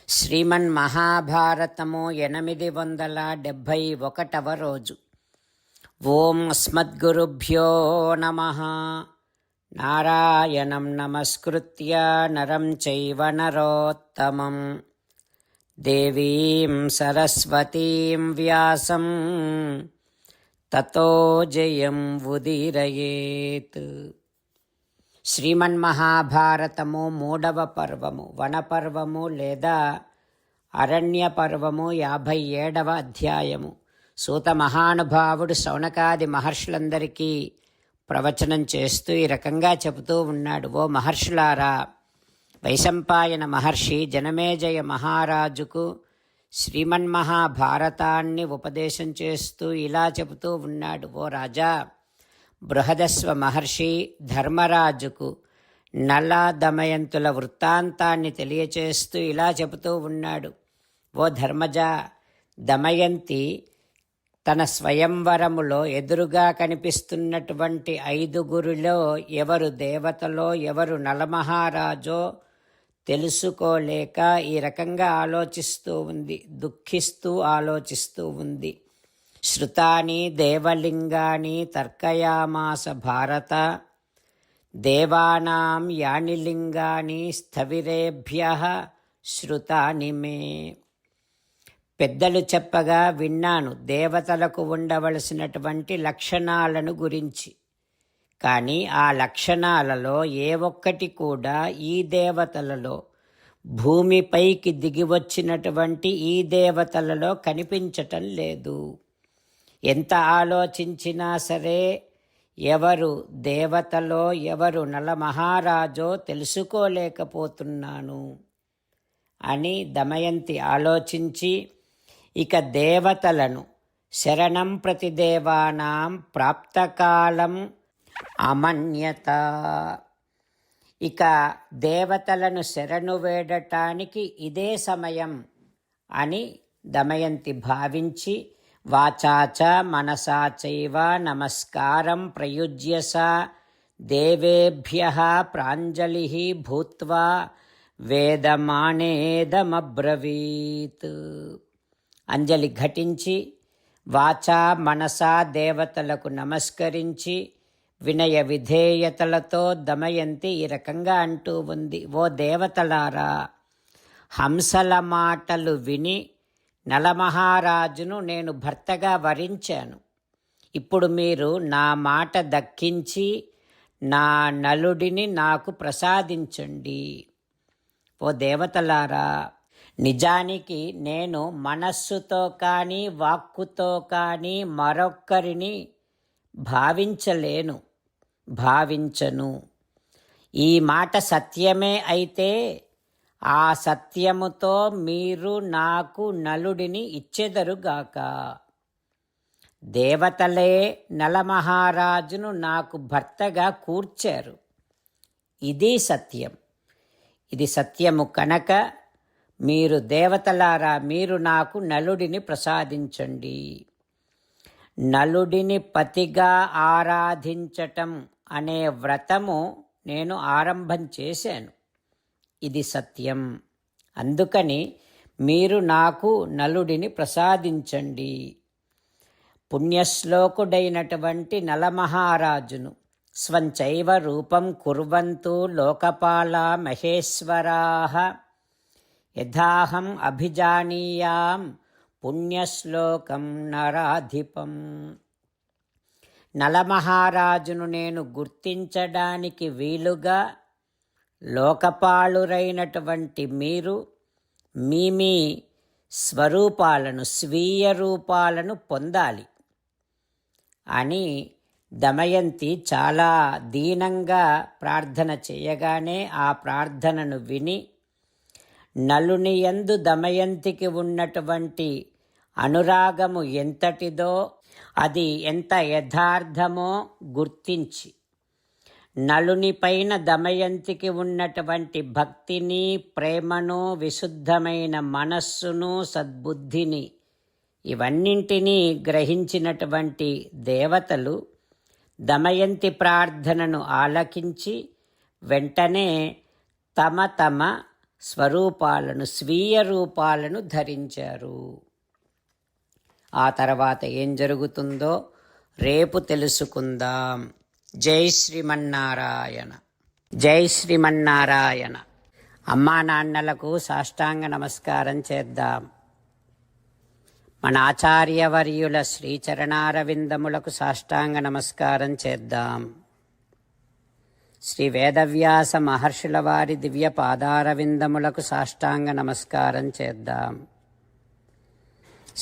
శ్రీమన్మహాభారతము 871వ రోజు. ఓం అస్మద్గురుభ్యో నమః. నారాయణం నమస్కృత్య నరం చైవ నరోత్తమం దేవీం సరస్వతీం వ్యాసం తతో జయం ఉదీరయేత్. శ్రీమన్మహాభారతము 3వ పర్వము, వనపర్వము లేదా అరణ్య పర్వము, 57వ అధ్యాయము. సూత మహానుభావుడు శౌనకాది మహర్షులందరికీ ప్రవచనం చేస్తూ ఈ రకంగా చెబుతూ ఉన్నాడు. ఓ మహర్షులారా, వైశంపాయన మహర్షి జనమేజయ మహారాజుకు శ్రీమన్మహాభారతాన్ని ఉపదేశం చేస్తూ ఇలా చెబుతూ ఉన్నాడు. ఓ రాజా, బృహదస్వ మహర్షి ధర్మరాజుకు నల దమయంతుల వృత్తాంతాన్ని తెలియచేస్తూ ఇలా చెబుతూ ఉన్నాడు. ఓ ధర్మజ, దమయంతి తన స్వయంవరములో ఎదురుగా కనిపిస్తున్నటువంటి 5గురిలో ఎవరు దేవతలో ఎవరు నలమహారాజో తెలుసుకోలేక ఈ రకంగా ఆలోచిస్తూ ఉంది, దుఃఖిస్తూ ఆలోచిస్తూ ఉంది. శృతాని దేవలింగాని తర్కయామాస భారత, దేవానాం యాని లింగాని స్థవిరేభ్యః శృతాని మే. పెద్దలు చెప్పగా విన్నాను దేవతలకు ఉండవలసినటువంటి లక్షణాలను గురించి. కానీ ఆ లక్షణాలలో ఏ ఒక్కటి కూడా ఈ దేవతలలో, భూమిపైకి దిగివచ్చినటువంటి ఈ దేవతలలో కనిపించటం లేదు. ఎంత ఆలోచించినా సరే ఎవరు దేవతలో ఎవరు నలమహారాజో తెలుసుకోలేకపోతున్నాను అని దమయంతి ఆలోచించి, ఇక దేవతలను శరణం ప్రతి దేవానాం ప్రాప్తకాలం అమన్యత, ఇక దేవతలను శరణు వేడటానికి ఇదే సమయం అని దమయంతి భావించి, వాచాచ మనసా చైవ నమస్కారం ప్రయుజ్య సా దేవేభ్యః ప్రాంజలిః భూత్వా వేదమానేదమబ్రవీత్. అంజలి ఘటించి వాచా మనసా దేవతలకు నమస్కరించి వినయ విధేయతలతో దమయంతి ఈ రకంగా అంటూ ఉంది. ఓ దేవతలారా, హంసల మాటలు విని నలమహారాజును నేను భర్తగా వరించాను. ఇప్పుడు మీరు నా మాట దక్కించి నా నలుడిని నాకు ప్రసాదించండి. ఓ దేవతలారా, నిజానికి నేను మనస్సుతో కానీ వాక్కుతో కానీ మరొక్కరిని భావించను. ఈ మాట సత్యమే అయితే ఆ సత్యముతో మీరు నాకు నలుడిని ఇచ్చెదరుగాక. దేవతలే నలమహారాజును నాకు భర్తగా కూర్చారు. ఇది సత్యం. ఇది సత్యము కనుక మీరు దేవతలారా, మీరు నాకు నలుడిని ప్రసాదించండి. నలుడిని పతిగా ఆరాధించటం అనే వ్రతము నేను ఆరంభం చేశాను. ఇది సత్యం. అందుకని మీరు నాకు నలుడిని ప్రసాదించండి. పుణ్యశ్లోకుడైనటువంటి నలమహారాజును స్వంచైవ రూపం కుర్వంతు లోకపాల మహేశ్వరాః యథాహం అభిజానీయాం పుణ్యశ్లోకం నరాధిపం. నలమహారాజును నేను గుర్తించడానికి వీలుగా లోకపాలురైనటువంటి మీరు మీ స్వరూపాలను, స్వీయ రూపాలను పొందాలి అని దమయంతి చాలా దీనంగా ప్రార్థన చేయగానే ఆ ప్రార్థనను విని నలుని యందు దమయంతికి ఉన్నటువంటి అనురాగము ఎంతటిదో, అది ఎంత యథార్థమో గుర్తించి నలుని పైన దమయంతికి ఉన్నటువంటి భక్తిని, ప్రేమను, విశుద్ధమైన మనస్సును, సద్బుద్ధిని ఇవన్నింటినీ గ్రహించినటువంటి దేవతలు దమయంతి ప్రార్థనను ఆలకించి వెంటనే తమ తమ స్వరూపాలను, స్వీయ రూపాలను ధరించారు. ఆ తర్వాత ఏం జరుగుతుందో రేపు తెలుసుకుందాం. జై శ్రీమన్నారాయణ. జై శ్రీమన్నారాయణ. అమ్మా నాన్నలకు సాష్టాంగ నమస్కారం చేద్దాం. మన ఆచార్యవర్యుల శ్రీచరణారవిందములకు సాష్టాంగ నమస్కారం చేద్దాం. శ్రీ వేదవ్యాస మహర్షుల వారి దివ్య పాదారవిందములకు సాష్టాంగ నమస్కారం చేద్దాం.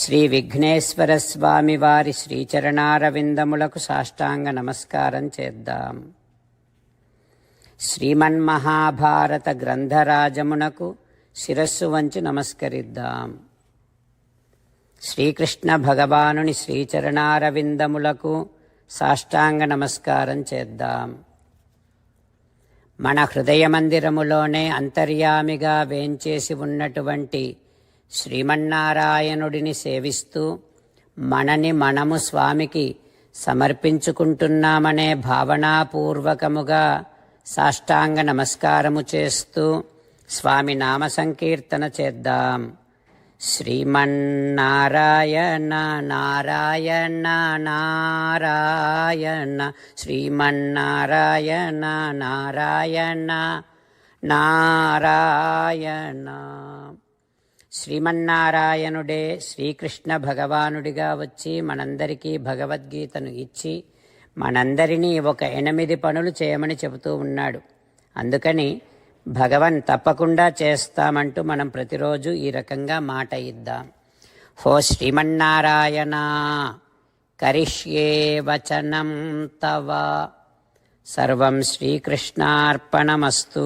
శ్రీ విఘ్నేశ్వర స్వామి వారి శ్రీచరణారవిందములకు సాష్టాంగ నమస్కారం చేద్దాం. శ్రీమన్మహాభారత గ్రంథరాజమునకు శిరస్సు వంచి నమస్కరిద్దాం. శ్రీకృష్ణ భగవానుని శ్రీచరణారవిందములకు సాష్టాంగ నమస్కారం చేద్దాం. మన హృదయ మందిరములోనే అంతర్యామిగా వేంచేసి ఉన్నటువంటి శ్రీమన్నారాయణుడిని సేవిస్తూ మనని మనము స్వామికి సమర్పించుకుంటున్నామనే భావనాపూర్వకముగా సాష్టాంగ నమస్కారము చేస్తూ స్వామి నామ సంకీర్తన చేద్దాం. శ్రీమన్నారాయణ నారాయణ నారాయణ, శ్రీమన్నారాయణ నారాయణ నారాయణ. శ్రీమన్నారాయణుడే శ్రీకృష్ణ భగవానుడిగా వచ్చి మనందరికీ భగవద్గీతను ఇచ్చి మనందరినీ ఒక 8 పనులు చేయమని చెబుతూ ఉన్నాడు. అందుకని భగవన్ తప్పకుండా చేస్తామంటూ మనం ప్రతిరోజు ఈ రకంగా మాట ఇద్దాం. హో శ్రీమన్నారాయణ, కరిష్యే వచనం తవ, సర్వం శ్రీకృష్ణార్పణమస్తు.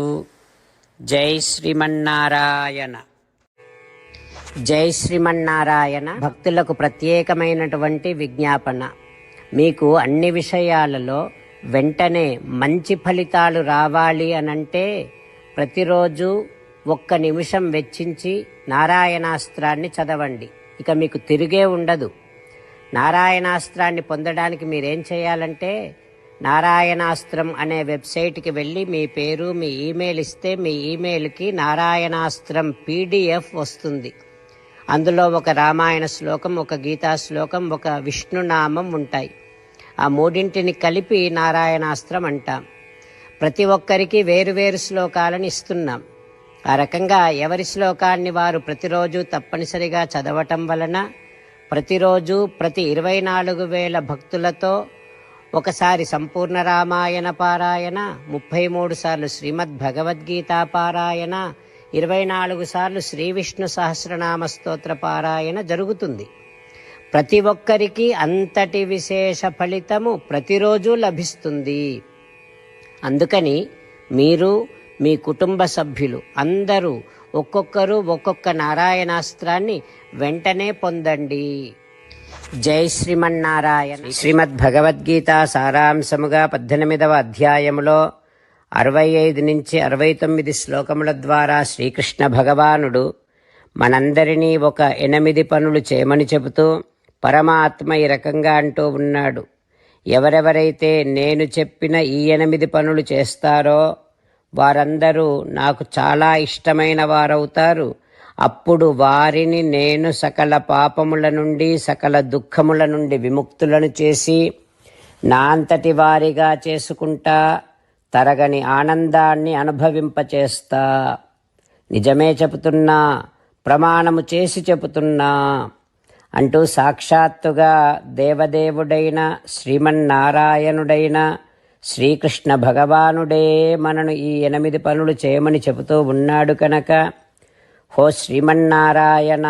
జై శ్రీమన్నారాయణ. జై శ్రీమన్నారాయణ. భక్తులకు ప్రత్యేకమైనటువంటి విజ్ఞాపన. మీకు అన్ని విషయాలలో వెంటనే మంచి ఫలితాలు రావాలి అనంటే ప్రతిరోజు 1 నిమిషం వెచ్చించి నారాయణాస్త్రాన్ని చదవండి. ఇక మీకు తిరిగే ఉండదు. నారాయణాస్త్రాన్ని పొందడానికి మీరేం చేయాలంటే నారాయణాస్త్రం అనే వెబ్సైట్కి వెళ్ళి మీ పేరు, మీ ఈమెయిల్ ఇస్తే మీ ఈమెయిల్కి నారాయణాస్త్రం PDF వస్తుంది. అందులో ఒక రామాయణ శ్లోకం, ఒక గీతా శ్లోకం, ఒక విష్ణునామం ఉంటాయి. ఆ 3 కలిపి నారాయణాస్త్రం అంటాం. ప్రతి ఒక్కరికి వేరువేరు శ్లోకాలను ఇస్తున్నాం. ఆ రకంగా ఎవరి శ్లోకాన్ని వారు ప్రతిరోజు తప్పనిసరిగా చదవటం వలన ప్రతిరోజు ప్రతి 24,000 భక్తులతో ఒకసారి సంపూర్ణ రామాయణ పారాయణ, 33 సార్లు శ్రీమద్ భగవద్గీత పారాయణ, 24 సార్లు శ్రీ విష్ణు సహస్రనామ స్తోత్ర పారాయణ జరుగుతుంది. ప్రతి ఒక్కరికి అంతటి విశేష ఫలితము ప్రతిరోజు లభిస్తుంది. అందుకని మీరు, మీ కుటుంబ సభ్యులు అందరూ ఒక్కొక్కరు ఒక్కొక్క నారాయణాస్త్రాన్ని వెంటనే పొందండి. జై శ్రీమన్నారాయణ. శ్రీమద్ భగవద్గీత సారాంశముగా 18వ అధ్యాయములో 65 నుంచి 69 శ్లోకముల ద్వారా శ్రీకృష్ణ భగవానుడు మనందరినీ ఒక 8 పనులు చేయమని చెబుతూ పరమాత్మ ఈ రకంగా అంటూ ఉన్నాడు. ఎవరెవరైతే నేను చెప్పిన ఈ 8 పనులు చేస్తారో వారందరూ నాకు చాలా ఇష్టమైన వారవుతారు. అప్పుడు వారిని నేను సకల పాపముల నుండి, సకల దుఃఖముల నుండి విముక్తులను చేసి నా అంతటి వారిగా చేసుకుంటా, తరగని ఆనందాన్ని అనుభవింపచేస్తా. నిజమే చెబుతున్నా, ప్రమాణము చేసి చెబుతున్నా అంటూ సాక్షాత్తుగా దేవదేవుడైన శ్రీమన్నారాయణుడైన శ్రీకృష్ణ భగవానుడే మనను ఈ 8 పనులు చేయమని చెబుతూ ఉన్నాడు కనుక హో శ్రీమన్నారాయణ,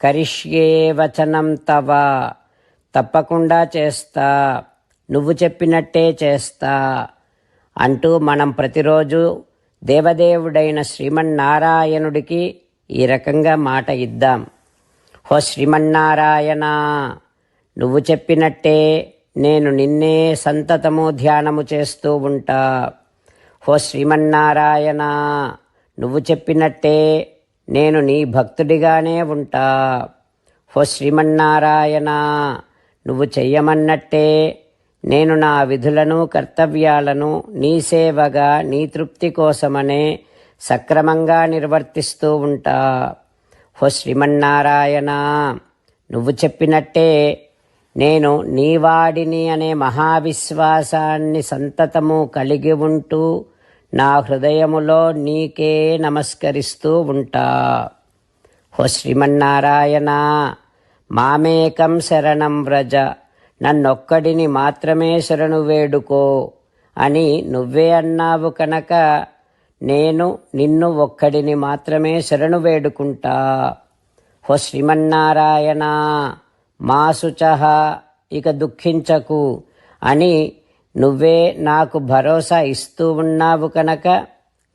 కరిష్యే వచనం తవ, తప్పకుండా చేస్తా, నువ్వు చెప్పినట్టే చేస్తా అంటూ మనం ప్రతిరోజు దేవదేవుడైన శ్రీమన్నారాయణుడికి ఈ రకంగా మాట ఇద్దాం. హో శ్రీమన్నారాయణ, నువ్వు చెప్పినట్టే నేను నిన్నే సంతతము ధ్యానము చేస్తూ ఉంటా. హో శ్రీమన్నారాయణ, నువ్వు చెప్పినట్టే నేను నీ భక్తుడిగానే ఉంటా. హో శ్రీమన్నారాయణ, నువ్వు చెయ్యమన్నట్టే నేను నా విధులను, కర్తవ్యాలను నీ సేవగా, నీ తృప్తి కోసమనే సక్రమంగా నిర్వర్తిస్తూ ఉంటా. ఓ శ్రీమన్నారాయణ, నువ్వు చెప్పినట్టే నేను నీవాడిని అనే మహావిశ్వాసాన్ని సంతతము కలిగి ఉంటూ నా హృదయములో నీకే నమస్కరిస్తూ ఉంటా. ఓ శ్రీమన్నారాయణ, మామేకం శరణం వ్రజ, నన్నొక్కడిని మాత్రమే శరణు వేడుకో అని నువ్వే అన్నావు కనుక నేను నిన్ను ఒక్కడిని మాత్రమే శరణు వేడుకుంటా. ఓ శ్రీమన్నారాయణ, మా శుచః, ఇక దుఃఖించకు అని నువ్వే నాకు భరోసా ఇస్తూ ఉన్నావు కనుక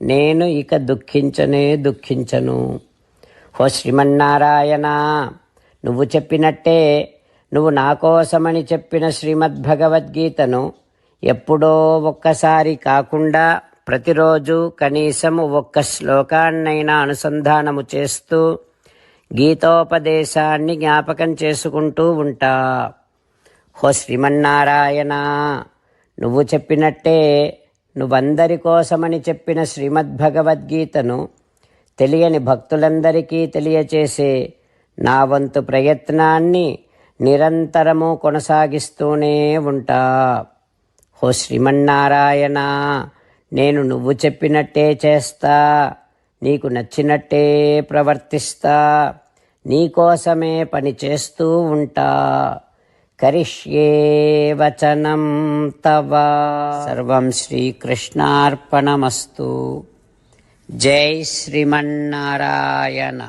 నేను ఇక దుఃఖించను. ఓ శ్రీమన్నారాయణ, నువ్వు చెప్పినట్టే నువ్వు నా కోసమని చెప్పిన శ్రీమద్భగవద్గీతను ఎప్పుడో ఒక్కసారి కాకుండా ప్రతిరోజు కనీసం ఒక్క శ్లోకాన్నైనా అనుసంధానము చేస్తూ గీతోపదేశాన్ని జ్ఞాపకం చేసుకుంటూ ఉంటా. ఓ శ్రీమన్నారాయణ, నువ్వు చెప్పినట్టే నువ్వందరి కోసమని చెప్పిన శ్రీమద్భగవద్గీతను తెలియని భక్తులందరికీ తెలియచేసే నా వంతు ప్రయత్నాన్ని నిరంతరము కొనసాగిస్తూనే ఉంటా. ఓ శ్రీమన్నారాయణ, నేను నువ్వు చెప్పినట్టే చేస్తా, నీకు నచ్చినట్టే ప్రవర్తిస్తా, నీకోసమే పని చేస్తూ ఉంటా. కరిష్యే వచనం తవ. సర్వం శ్రీకృష్ణార్పణమస్తు. జై శ్రీమన్నారాయణ.